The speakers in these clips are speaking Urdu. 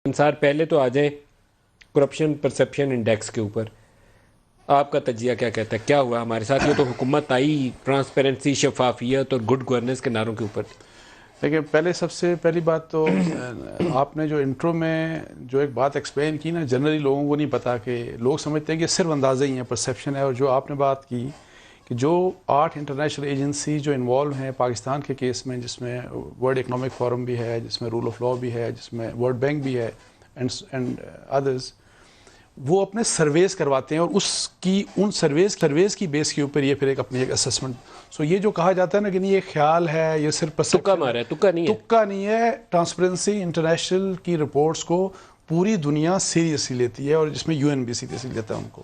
انصار پہلے تو آ جائیں کرپشن پرسپشن انڈیکس کے اوپر آپ کا تجزیہ کیا کہتا ہے؟ کیا ہوا ہمارے ساتھ؟ یہ تو حکومت آئی ٹرانسپیرنسی، شفافیت اور گڈ گورننس کے نعروں کے اوپر تھی. دیکھیں، سب سے پہلی بات تو آپ نے جو انٹرو میں جو ایک بات ایکسپلین کی نا، جنرلی لوگوں کو نہیں پتا، کہ لوگ سمجھتے ہیں کہ صرف اندازہ ہی ہے، پرسیپشن ہے. اور جو آپ نے بات کی کہ جو 8 انٹرنیشنل ایجنسی جو انوالو ہیں پاکستان کے کیس میں، جس میں ورلڈ اکنامک فورم بھی ہے، جس میں رول آف لا بھی ہے، جس میں ورلڈ بینک بھی ہے اینڈ ادرز، وہ اپنے سرویز کرواتے ہیں، اور ان سرویز کی بیس کے اوپر یہ پھر اپنی ایک اسسمنٹ. سو یہ جو کہا جاتا ہے نا کہ نہیں یہ خیال ہے، یہ صرف تکا مارا ہے، تکا نہیں ہے. تکا نہیں ہے. ٹرانسپیرنسی انٹرنیشنل کی رپورٹس کو پوری دنیا سیریسلی لیتی ہے، اور جس میں UN بھی سیریسلی لیتا ہے ان کو.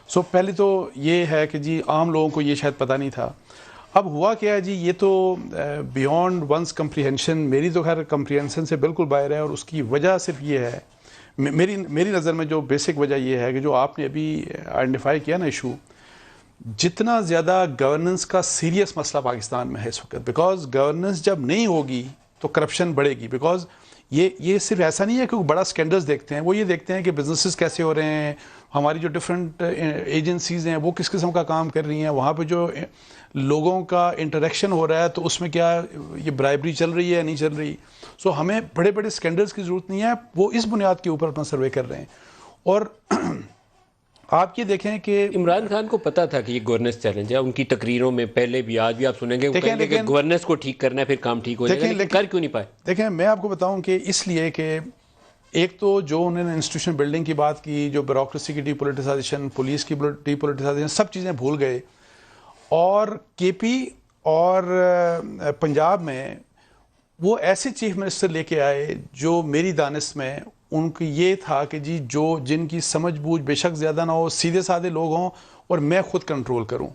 سو پہلے تو یہ ہے کہ جی عام لوگوں کو یہ شاید پتہ نہیں تھا. اب ہوا کیا ہے جی، یہ تو بیونڈ ونس کمپریہنشن، میری تو خیر کمپریہنشن سے بالکل باہر ہے. اور اس کی وجہ صرف یہ ہے، میری نظر میں جو بیسک وجہ یہ ہے کہ جو آپ نے ابھی آئیڈینٹیفائی کیا نا ایشو، جتنا زیادہ گورننس کا سیریس مسئلہ پاکستان میں ہے اس وقت، بیکاز گورننس جب نہیں ہوگی تو کرپشن بڑھے گی. بیکاز یہ صرف ایسا نہیں ہے کہ وہ بڑا سکینڈلز دیکھتے ہیں، وہ یہ دیکھتے ہیں کہ بزنسز کیسے ہو رہے ہیں، ہماری جو ڈفرینٹ ایجنسیز ہیں وہ کس قسم کا کام کر رہی ہیں، وہاں پہ جو لوگوں کا انٹریکشن ہو رہا ہے تو اس میں کیا یہ برائبری چل رہی ہے یا نہیں چل رہی. سو ہمیں بڑے بڑے سکینڈلز کی ضرورت نہیں ہے، وہ اس بنیاد کے اوپر اپنا سروے کر رہے ہیں. اور آپ یہ دیکھیں کہ عمران خان کو پتا تھا کہ یہ گورننس چیلنج ہے. ان کی تقریروں میں پہلے بھی، آج بھی آپ سنیں گے وہ کہیں گے کہ گورننس کو ٹھیک کرنا ہے پھر کام ٹھیک ہو جائے گا، لیکن کر کیوں نہیں پائے؟ دیکھیں میں آپ کو بتاؤں کہ اس لیے کہ ایک تو جو انہوں نے انسٹیٹیوشن بلڈنگ کی بات کی، جو بیوروکریسی کی ڈی پولیٹیسائزیشن، پولیس کی ڈی پولیٹیسائزیشن، سب چیزیں بھول گئے. اور KP اور پنجاب میں وہ ایسے چیف منسٹر لے کے آئے جو میری دانش میں ان کی یہ تھا کہ جی جن کی سمجھ بوجھ بے شک زیادہ نہ ہو، سیدھے سادھے لوگ ہوں، اور میں خود کنٹرول کروں.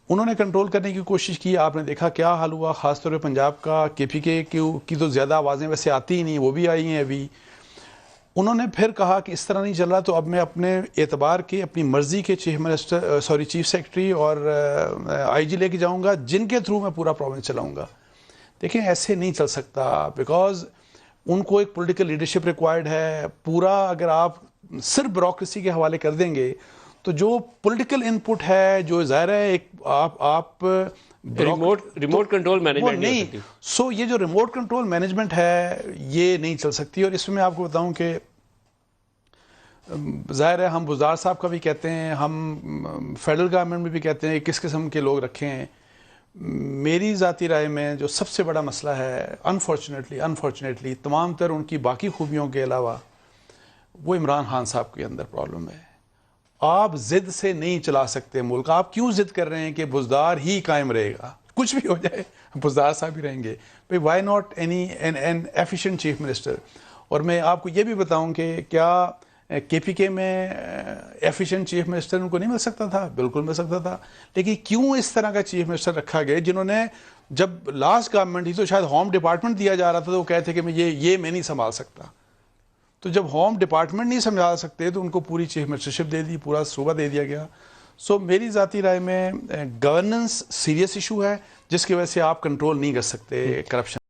انہوں نے کنٹرول کرنے کی کوشش کی. آپ نے دیکھا کیا حال ہوا، خاص طور پہ پنجاب کا. KP کی تو زیادہ آوازیں ویسے آتی ہی نہیں، وہ بھی آئی ہیں ابھی. انہوں نے پھر کہا کہ اس طرح نہیں چل رہا، تو اب میں اپنے اعتبار کے، اپنی مرضی کے چیف سیکرٹری اور IG لے کے جاؤں گا، جن کے تھرو میں پورا پروونس چلاؤں گا. دیکھیں ایسے نہیں چل سکتا، بیکاز ان کو ایک پولیٹیکل لیڈرشپ ریکوائرڈ ہے. پورا اگر آپ صرف بیوروکریسی کے حوالے کر دیں گے تو جو پولیٹیکل ان پٹ ہے، جو ظاہر ہے ایک آپ ریموٹ کنٹرول مینجمنٹ نہیں ہو سکتی. سو یہ جو ریموٹ کنٹرول مینجمنٹ ہے یہ نہیں چل سکتی. اور اس میں آپ کو بتاؤں کہ ظاہر ہے ہم بزدار صاحب کا بھی کہتے ہیں، ہم فیڈرل گورنمنٹ میں بھی کہتے ہیں کس قسم کے لوگ رکھے ہیں. میری ذاتی رائے میں جو سب سے بڑا مسئلہ ہے، انفارچونیٹلی تمام تر ان کی باقی خوبیوں کے علاوہ، وہ عمران خان صاحب کے اندر پرابلم ہے. آپ ضد سے نہیں چلا سکتے ملک. آپ کیوں ضد کر رہے ہیں کہ بزدار ہی قائم رہے گا، کچھ بھی ہو جائے بزدار صاحب ہی رہیں گے؟ بھائی why not an efficient chief minister. اور میں آپ کو یہ بھی بتاؤں کہ کیا KPK میں ایفیشینٹ چیف منسٹر ان کو نہیں مل سکتا تھا؟ بالکل مل سکتا تھا. لیکن کیوں اس طرح کا چیف منسٹر رکھا گیا، جنہوں نے جب لاسٹ گورنمنٹ ہی تو شاید ہوم ڈپارٹمنٹ دیا جا رہا تھا تو وہ کہتے کہ یہ میں نہیں سنبھال سکتا. تو جب ہوم ڈپارٹمنٹ نہیں سنبھال سکتے تو ان کو پوری چیف منسٹرشپ دے دی، پورا صوبہ دے دیا گیا. سو میری ذاتی رائے میں گورننس سیریس ایشو ہے، جس کی وجہ سے آپ کنٹرول نہیں کر سکتے کرپشن.